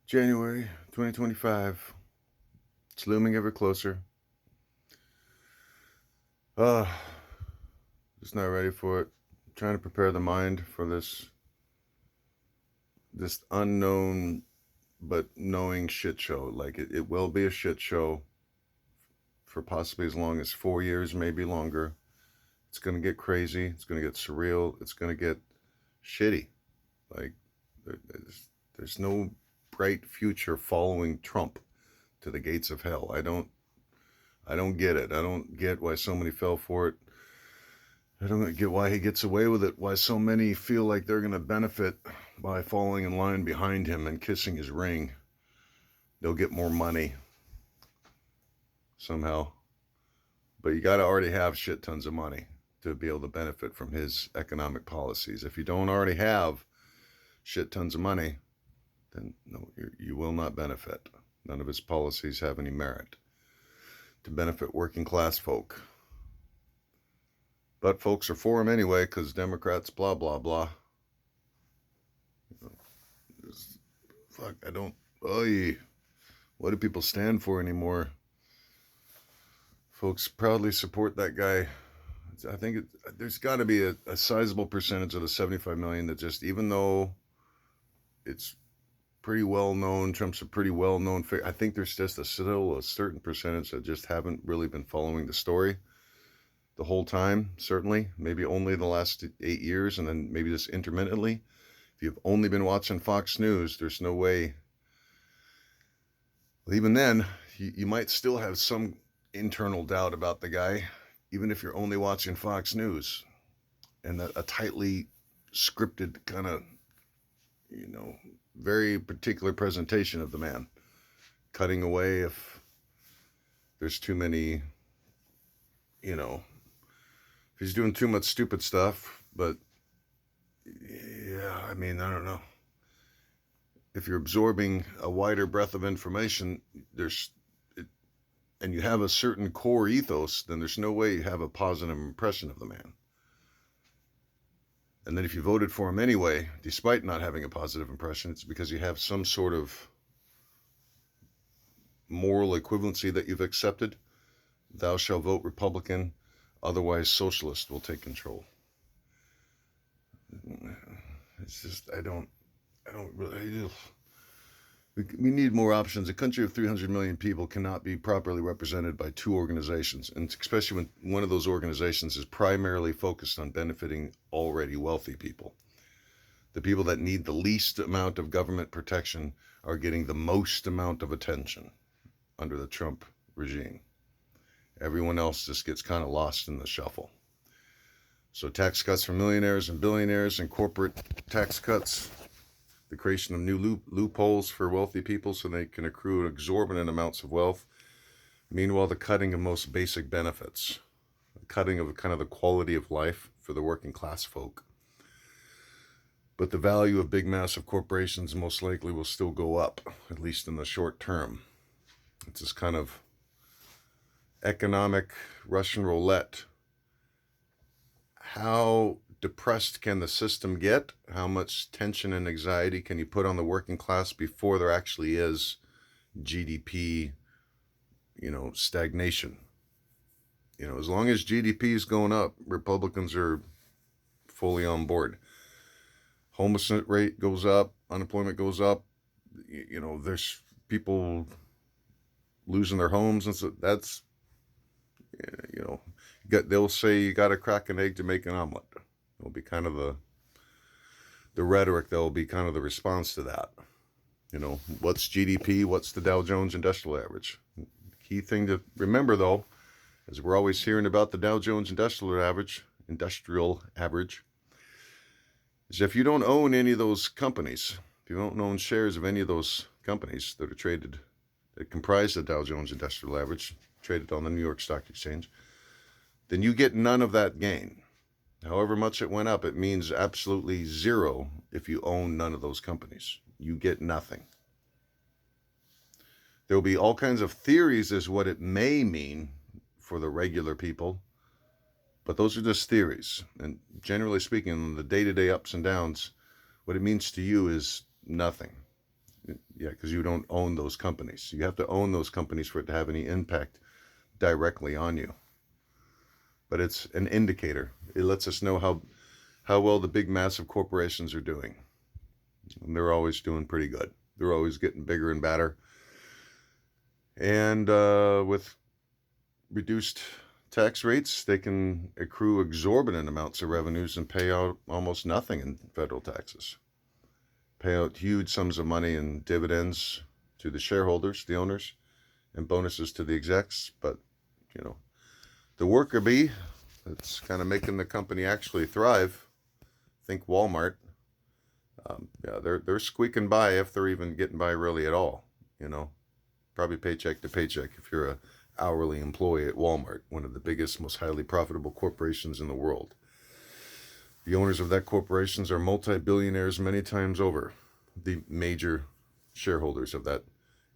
January 2025. It's looming ever closer. Uh, just not ready for it. I'm trying to prepare the mind for this unknown but knowing shit show. Like it will be a shit show for possibly as long as 4 years, maybe longer. It's gonna get crazy. It's gonna get surreal. It's gonna get shitty. Like there's no bright future following Trump to the gates of hell. I don't get it. I don't get why so many fell for it. I don't get why he gets away with it. Why so many feel like they're going to benefit by falling in line behind him and kissing his ring. They'll get more money somehow. But you got to already have shit tons of money to be able to benefit from his economic policies. If you don't already have shit tons of money, then no, you will not benefit. None of his policies have any merit to benefit working class folk. But folks are for him anyway because Democrats, blah, blah, blah. Fuck, I don't. Oy, what do people stand for anymore? Folks proudly support that guy. I think there's got to be a sizable percentage of the 75 million that just, even though it's pretty well known, Trump's a pretty well known figure, I think there's just still a certain percentage that just haven't really been following the story the whole time, certainly. Maybe only the last 8 years, and then maybe just intermittently. If you've only been watching Fox News, there's no way. Well, even then, you might still have some internal doubt about the guy, even if you're only watching Fox News and a tightly scripted kind of, very particular presentation of the man, cutting away if there's too many, if he's doing too much stupid stuff. But yeah, I mean, I don't know. If you're absorbing a wider breadth of information, and you have a certain core ethos, then there's no way you have a positive impression of the man. And then if you voted for him anyway, despite not having a positive impression, it's because you have some sort of moral equivalency that you've accepted. Thou shalt vote Republican, otherwise socialist will take control. It's just, I don't really. We need more options. A country of 300 million people cannot be properly represented by two organizations, and especially when one of those organizations is primarily focused on benefiting already wealthy people. The people that need the least amount of government protection are getting the most amount of attention under the Trump regime. Everyone else just gets kind of lost in the shuffle. So tax cuts for millionaires and billionaires and corporate tax cuts, the creation of new loopholes for wealthy people so they can accrue exorbitant amounts of wealth. Meanwhile, the cutting of most basic benefits, the cutting of kind of the quality of life for the working class folk. But the value of big, massive corporations most likely will still go up, at least in the short term. It's this kind of economic Russian roulette. How depressed can the system get? How much tension and anxiety can you put on the working class before there actually is GDP, stagnation? As long as GDP is going up, Republicans are fully on board. Homelessness rate goes up, unemployment goes up, there's people losing their homes, and so that's, they'll say you got to crack an egg to make an omelet. It'll be kind of the rhetoric that will be kind of the response to that. What's GDP? What's the Dow Jones Industrial Average? Key thing to remember, though, is we're always hearing about the Dow Jones Industrial Average, is if you don't own any of those companies, if you don't own shares of any of those companies that are traded, that comprise the Dow Jones Industrial Average, traded on the New York Stock Exchange, then you get none of that gain. However much it went up, it means absolutely zero if you own none of those companies. You get nothing. There will be all kinds of theories as what it may mean for the regular people, but those are just theories. And generally speaking, the day-to-day ups and downs, what it means to you is nothing. Yeah, because you don't own those companies. You have to own those companies for it to have any impact directly on you. But it's an indicator. It lets us know how well the big, massive corporations are doing. And they're always doing pretty good. They're always getting bigger and badder. And with reduced tax rates, they can accrue exorbitant amounts of revenues and pay out almost nothing in federal taxes. Pay out huge sums of money in dividends to the shareholders, the owners, and bonuses to the execs. But, you know, the worker bee that's kind of making the company actually thrive, think Walmart, yeah, they're squeaking by, if they're even getting by really at all, you know. Probably paycheck to paycheck if you're a hourly employee at Walmart, one of the biggest, most highly profitable corporations in the world. The owners of that corporations are multi-billionaires many times over, the major shareholders of that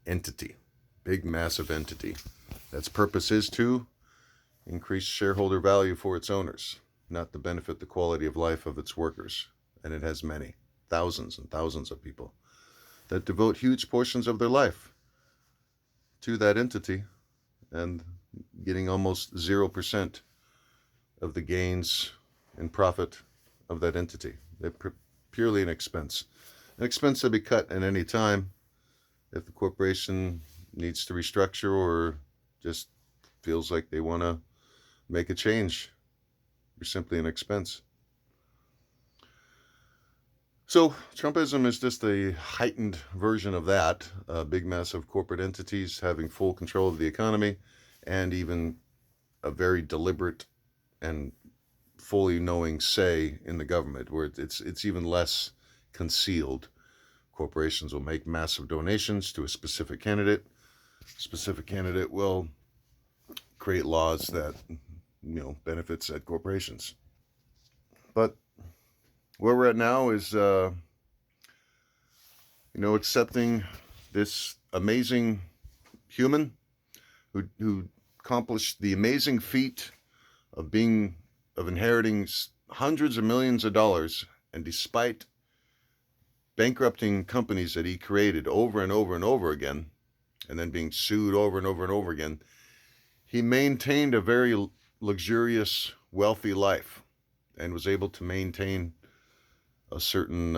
entity, big, massive entity. That's purpose is to increase shareholder value for its owners, not to benefit the quality of life of its workers. And it has many, thousands and thousands of people that devote huge portions of their life to that entity and getting almost 0% of the gains and profit of that entity. They're purely an expense to be cut at any time if the corporation needs to restructure or just feels like they want to make a change. You're simply an expense. So Trumpism is just a heightened version of that. Big, massive corporate entities having full control of the economy, and even a very deliberate and fully knowing say in the government, where it's even less concealed. Corporations will make massive donations to a specific candidate. Specific candidate will create laws that, you know, benefit said corporations. But where we're at now is, you know, accepting this amazing human who accomplished the amazing feat of inheriting hundreds of millions of dollars, and despite bankrupting companies that he created over and over and over again, and then being sued over and over and over again, he maintained a very luxurious, wealthy life and was able to maintain a certain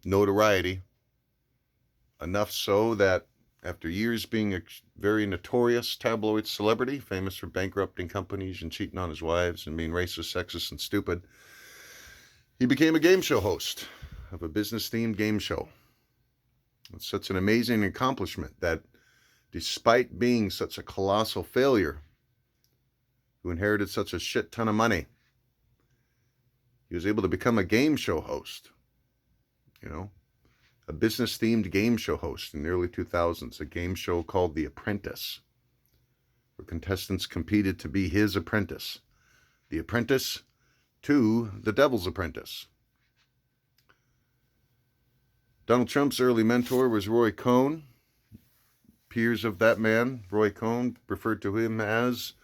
notoriety, enough so that after years being a very notorious tabloid celebrity, famous for bankrupting companies and cheating on his wives and being racist, sexist, and stupid, he became a game show host of a business-themed game show. It's such an amazing accomplishment that despite being such a colossal failure, who inherited such a shit ton of money, he was able to become a game show host, you know, a business-themed game show host in the early 2000s, a game show called The Apprentice, where contestants competed to be his apprentice. The apprentice to the devil's apprentice. Donald Trump's early mentor was Roy Cohn. Peers of that man, Roy Cohn, referred to him as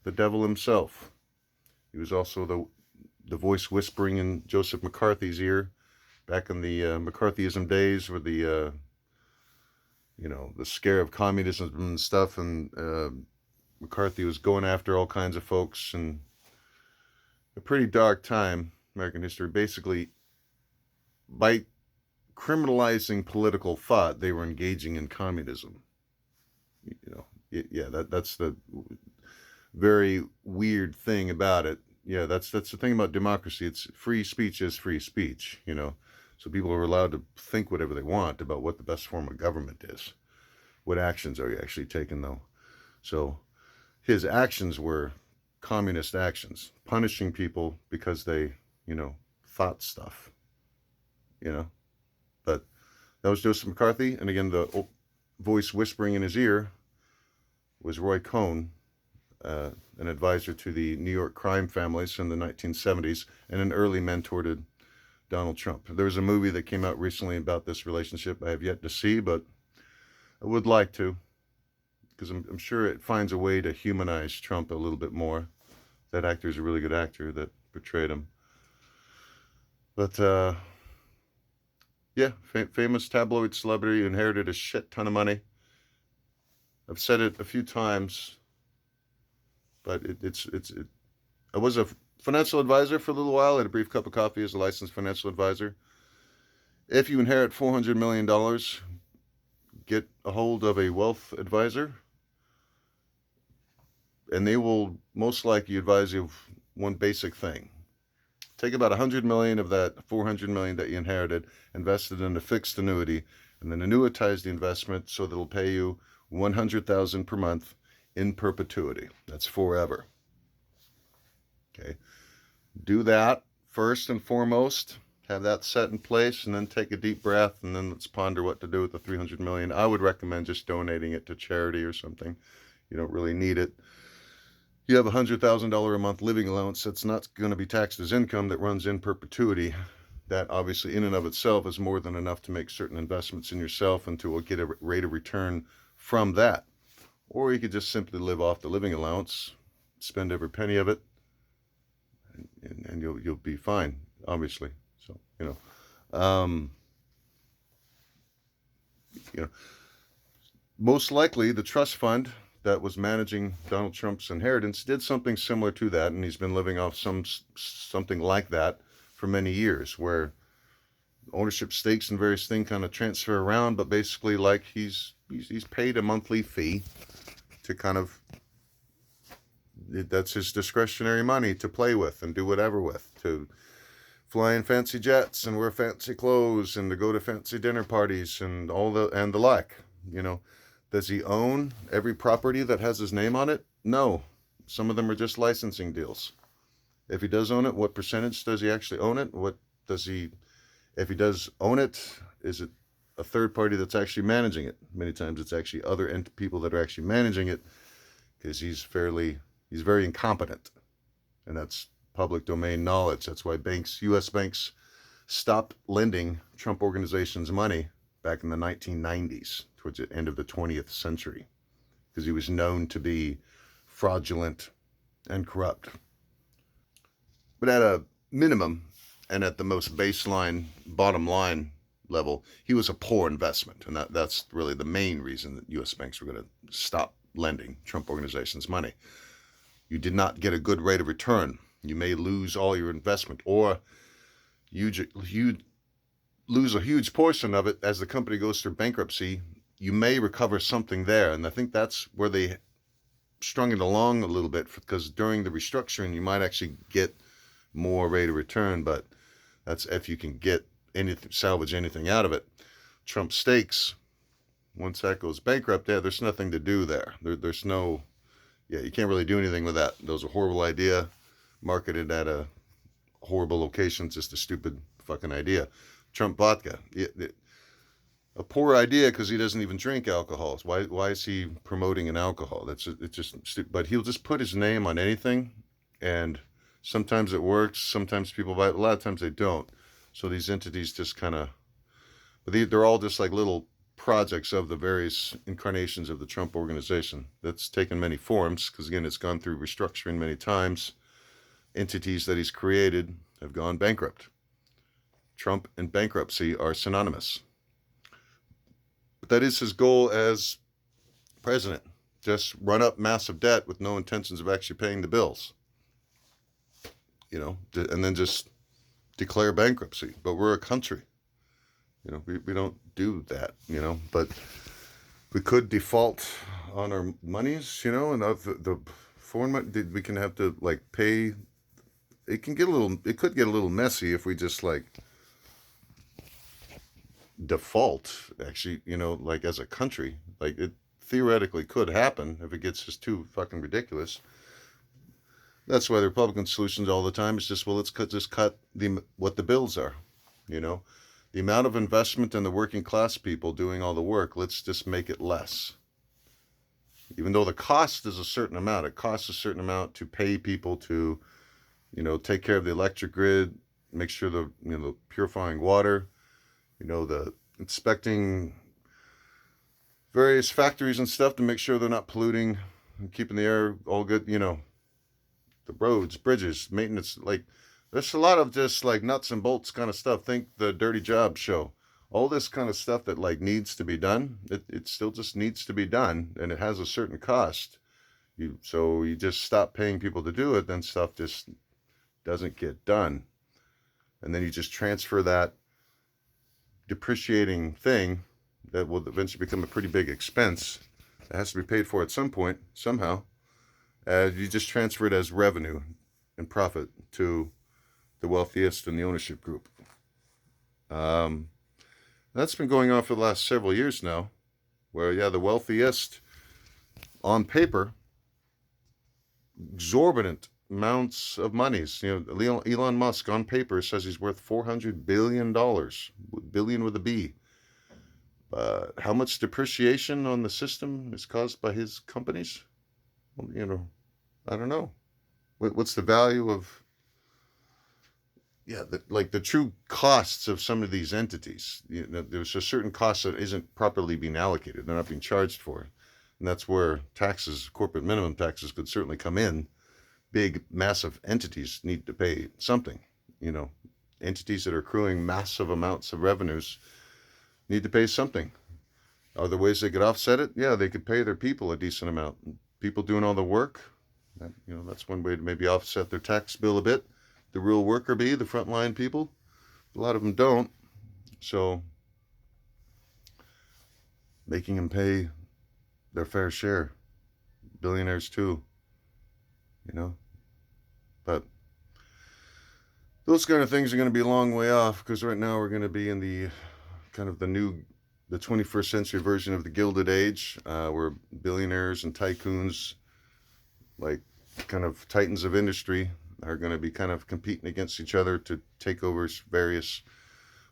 the devil himself. He was also the voice whispering in Joseph McCarthy's ear back in the McCarthyism days, where the the scare of communism and stuff, and McCarthy was going after all kinds of folks, and a pretty dark time, American history. Basically, by criminalizing political thought, they were engaging in communism. You know, yeah, that's the very weird thing about it. Yeah, that's the thing about democracy. It's free speech is free speech, you know. So people are allowed to think whatever they want about what the best form of government is. What actions are you actually taking, though? So his actions were communist actions, punishing people because they, thought stuff, But that was Joseph McCarthy. And again, the voice whispering in his ear was Roy Cohn, an advisor to the New York crime families in the 1970s, and an early mentor to Donald Trump. There was a movie that came out recently about this relationship I have yet to see, but I would like to, because I'm sure it finds a way to humanize Trump a little bit more. That actor is a really good actor that portrayed him. But, Yeah, famous tabloid celebrity who inherited a shit ton of money. I've said it a few times, but I was a financial advisor for a little while. I had a brief cup of coffee as a licensed financial advisor. If you inherit $400 million, get a hold of a wealth advisor, and they will most likely advise you of one basic thing. Take about 100 million of that 400 million that you inherited, invest it in a fixed annuity, and then annuitize the investment so that it'll pay you 100,000 per month in perpetuity. That's forever. Okay. Do that first and foremost. Have that set in place, and then take a deep breath, and then let's ponder what to do with the 300 million. I would recommend just donating it to charity or something. You don't really need it. You have a $100,000 a month living allowance that's not going to be taxed as income, that runs in perpetuity. That obviously in and of itself is more than enough to make certain investments in yourself and to get a rate of return from that. Or you could just simply live off the living allowance, spend every penny of it, and you'll be fine, obviously. So, you know, most likely the trust fund that was managing Donald Trump's inheritance did something similar to that, and he's been living off something like that for many years, where ownership stakes and various things kind of transfer around, but basically like he's paid a monthly fee to kind of, that's his discretionary money to play with and do whatever with, to fly in fancy jets and wear fancy clothes and to go to fancy dinner parties and the like. Does he own every property that has his name on it? No. Some of them are just licensing deals. If he does own it, what percentage does he actually own it? If he does own it, is it a third party that's actually managing it? Many times it's actually other people that are actually managing it, because he's very incompetent. And that's public domain knowledge. That's why U.S. banks stopped lending Trump organizations money back in the 1990s, towards the end of the 20th century, because he was known to be fraudulent and corrupt. But at a minimum, and at the most baseline, bottom line level, he was a poor investment. And that's really the main reason that U.S. banks were going to stop lending Trump organizations money. You did not get a good rate of return. You may lose all your investment, or you lose a huge portion of it as the company goes through bankruptcy. You may recover something there. And I think that's where they strung it along a little bit, because during the restructuring, you might actually get more rate of return, but that's if you can salvage anything out of it. Trump stakes, once that goes bankrupt, there's nothing to do there. There's no, you can't really do anything with that. That was a horrible idea, marketed at a horrible location, just a stupid fucking idea. Trump vodka. A poor idea, because he doesn't even drink alcohol. Why is he promoting an alcohol? It's just stupid. But he'll just put his name on anything, and sometimes it works. Sometimes people buy it. A lot of times they don't. So these entities just kind of, they're all just like little projects of the various incarnations of the Trump organization. That's taken many forms, because again, it's gone through restructuring many times. Entities that he's created have gone bankrupt. Trump and bankruptcy are synonymous. But that is his goal as president. Just run up massive debt with no intentions of actually paying the bills. And then just declare bankruptcy. But we're a country. We don't do that, but we could default on our monies, and the foreign money, we can have to pay. It could get a little messy if we just default, actually, as a country. It theoretically could happen if it gets just too fucking ridiculous. That's why the Republican solutions all the time is just, let's cut what the bills are, the amount of investment in the working class people doing all the work. Let's just make it less. Even though the cost is a certain amount, it costs a certain amount to pay people to, take care of the electric grid, make sure the purifying water, the inspecting various factories and stuff to make sure they're not polluting and keeping the air all good, the roads, bridges, maintenance. There's a lot of just nuts and bolts kind of stuff. Think the Dirty Jobs show. all this kind of stuff that like needs to be done, it still just needs to be done, and it has a certain cost. So you just stop paying people to do it, then stuff just doesn't get done. And then you just transfer that depreciating thing that will eventually become a pretty big expense that has to be paid for at some point, somehow. You just transfer it as revenue and profit to the wealthiest in the ownership group. That's been going on for the last several years now, where, yeah, the wealthiest on paper, exorbitant amounts of monies. You know, Elon Musk on paper says he's worth $400 billion, billion with a B. How much depreciation on the system is caused by his companies? Well, you know, I don't know. What's the value of, yeah, like the true costs of some of these entities? You know, there's a certain cost that isn't properly being allocated. They're not being charged for. And that's where taxes, corporate minimum taxes, could certainly come in. Big, massive entities need to pay something. You know, entities that are accruing massive amounts of revenues need to pay something. Are there ways they could offset it? Yeah, they could pay their people a decent amount. People doing all the work, you know, that's one way to maybe offset their tax bill a bit. The real worker bee, the frontline people, a lot of them don't. So making them pay their fair share. Billionaires too, you know. But those kind of things are going to be a long way off, because right now we're going to be in the kind of the 21st century version of the Gilded Age, where billionaires and tycoons, like kind of titans of industry, are going to be kind of competing against each other to take over various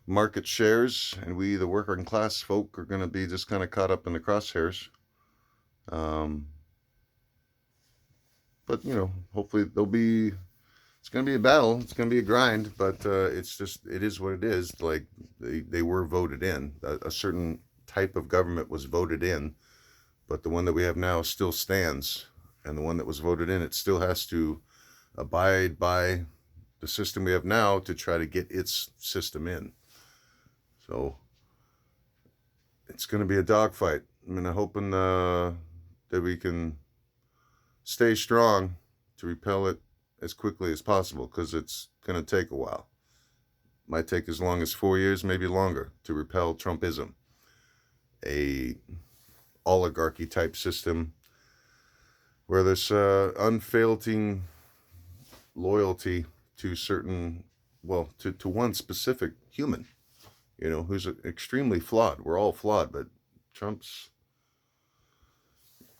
market shares, and we, the working class folk, are going to be just kind of caught up in the crosshairs. But you know, hopefully it's going to be a battle, it's going to be a grind, but it is what it is. Like they were voted in. A certain type of government was voted in, but the one that we have now still stands, and the one that was voted in, it still has to abide by the system we have now to try to get its system in. So it's going to be a dogfight. I mean, I'm hoping that we can stay strong to repel it as quickly as possible, because it's going to take a while. Might take as long as 4 years, maybe longer, to repel Trumpism, a oligarchy type system where there's unfailing loyalty to certain, well, to one specific human, you know, who's extremely flawed. We're all flawed, but Trump's,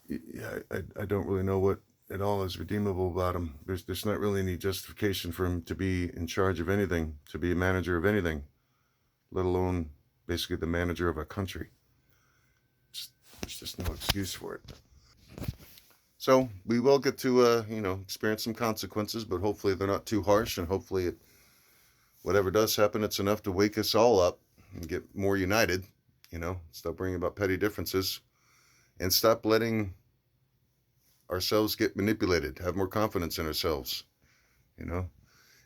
yeah, I don't really know what at all is redeemable about him. There's not really any justification for him to be in charge of anything, to be a manager of anything, let alone basically the manager of a country. There's just no excuse for it. So we will get to, you know, experience some consequences, but hopefully they're not too harsh, and hopefully whatever does happen, it's enough to wake us all up and get more united, you know, stop bringing about petty differences, and stop letting ourselves get manipulated, have more confidence in ourselves, you know.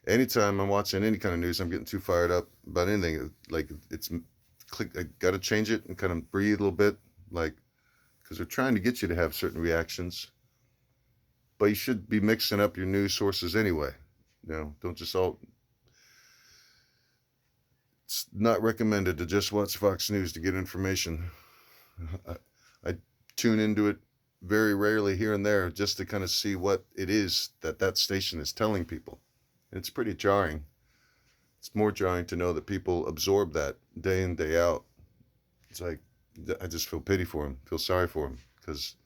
Anytime I'm watching any kind of news, I'm getting too fired up about anything. Like, I got to change it and kind of breathe a little bit, like, because they're trying to get you to have certain reactions. But you should be mixing up your news sources anyway. You know, don't just all. It's not recommended to just watch Fox News to get information. I tune into it very rarely here and there, just to kind of see what it is that station is telling people. And it's pretty jarring. It's more jarring to know that people absorb that day in, day out. It's like, I just feel pity for them, feel sorry for them, because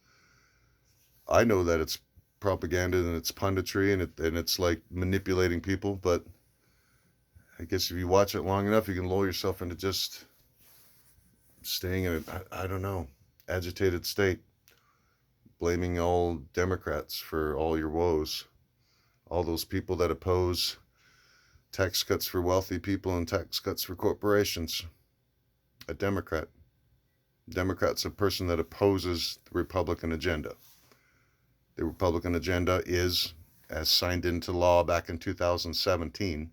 I know that it's propaganda and it's punditry, and it's like manipulating people, but I guess if you watch it long enough, you can lull yourself into just staying in I don't know, agitated state, blaming all Democrats for all your woes, all those people that oppose tax cuts for wealthy people and tax cuts for corporations. A Democrat. Democrat's a person that opposes the Republican agenda. The Republican agenda is, as signed into law back in 2017,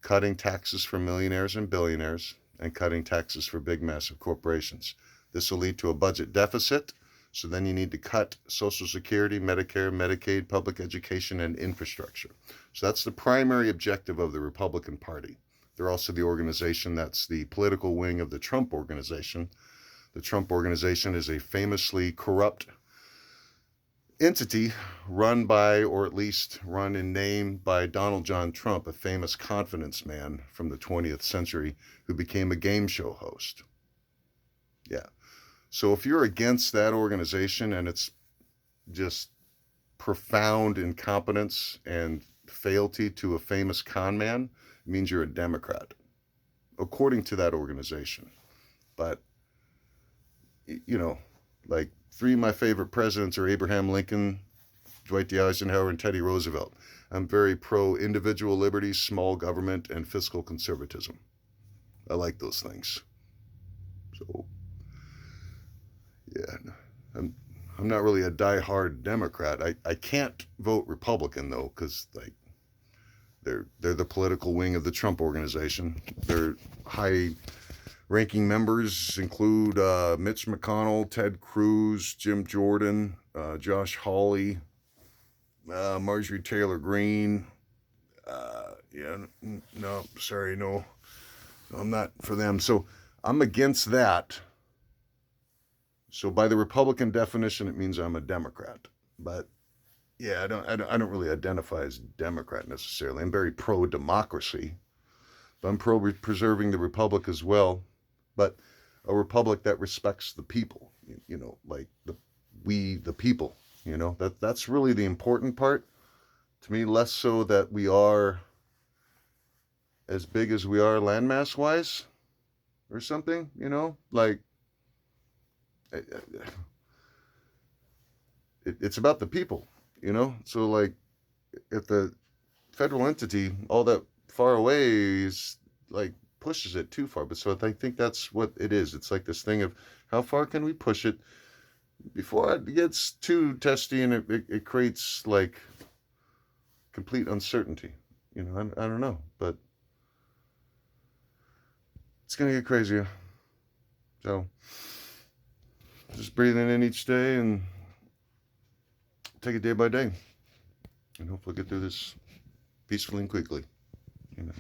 cutting taxes for millionaires and billionaires, and cutting taxes for big, massive corporations. This will lead to a budget deficit. So then you need to cut Social Security, Medicare, Medicaid, public education, and infrastructure. So that's the primary objective of the Republican Party. They're also the organization that's the political wing of the Trump Organization. The Trump Organization is a famously corrupt entity run by, or at least run in name by, Donald John Trump, a famous confidence man from the 20th century who became a game show host. Yeah. So if you're against that organization and its just profound incompetence and fealty to a famous con man, it means you're a Democrat, according to that organization. But, you know, like 3 of my favorite presidents are Abraham Lincoln, Dwight D. Eisenhower, and Teddy Roosevelt. I'm very pro individual liberty, small government, and fiscal conservatism. I like those things. So, yeah, I'm not really a die-hard Democrat. I can't vote Republican though, because like they're the political wing of the Trump Organization. Their high-ranking members include Mitch McConnell, Ted Cruz, Jim Jordan, Josh Hawley, Marjorie Taylor Greene. No, sorry, no, I'm not for them. So I'm against that. So by the Republican definition, it means I'm a Democrat. But yeah, I don't really identify as Democrat necessarily. I'm very pro-democracy, but I'm pro-preserving the republic as well. But a republic that respects the people, like we the people. That's really the important part to me. Less so that we are as big as we are landmass wise, or something. Like. It's about the people, So like, if the federal entity all that far away is like pushes it too far, but so I think that's what it is. It's like this thing of how far can we push it before it gets too testy and it creates like complete uncertainty. I don't know, but it's gonna get crazier. So. Just breathing in each day and take it day by day. And hopefully get through this peacefully and quickly. Amen.